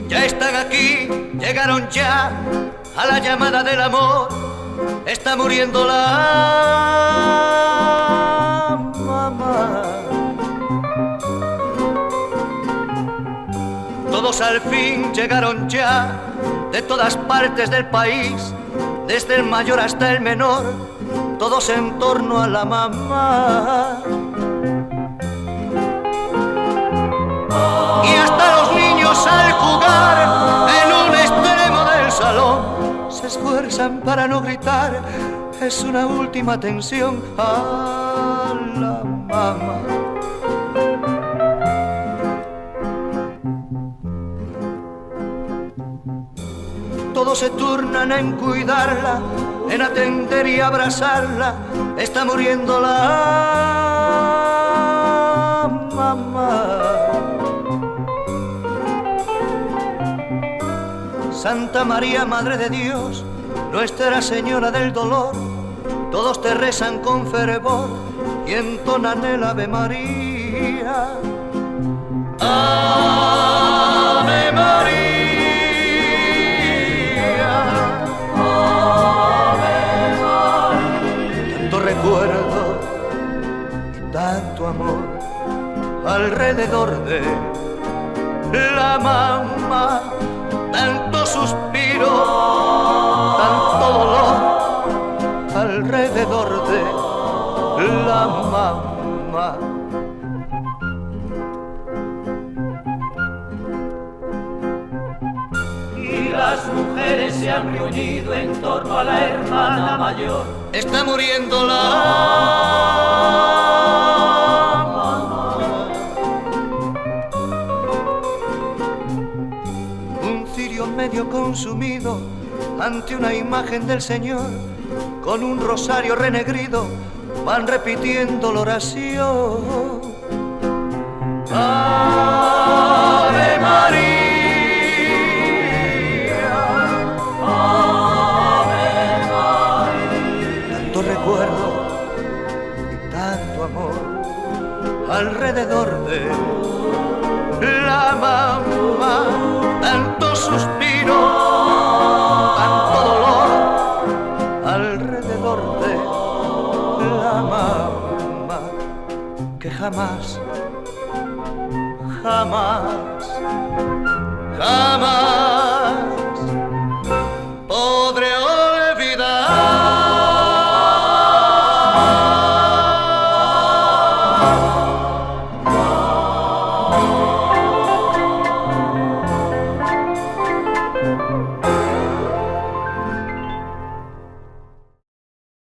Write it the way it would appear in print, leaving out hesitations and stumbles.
Ya están aquí, llegaron ya a la llamada del amor. Está muriendo la mamá. Todos al fin llegaron ya de todas partes del país, desde el mayor hasta el menor, todos en torno a la mamá. Y hasta los niños al jugar en un extremo del salón se esfuerzan para no gritar, es una última tensión a la mamá. Todos se turnan en cuidarla, en atender y abrazarla, está muriendo la mamá. Santa María, Madre de Dios, Nuestra Señora del Dolor, todos te rezan con fervor y entonan el Ave María. Ave María, Ave María. Tanto recuerdo y tanto amor alrededor de la mamá. Tanto suspiro, tanto dolor alrededor de la mamá. Y las mujeres se han reunido en torno a la hermana mayor. Está muriendo la mamá. Un cirio medio consumido ante una imagen del Señor, con un rosario renegrido van repitiendo la oración. Ave María, Ave María. Tanto recuerdo y tanto amor alrededor de la mamá. Tanto suspiro, tanto dolor alrededor de la mamá, que jamás, jamás, jamás podré olvidar.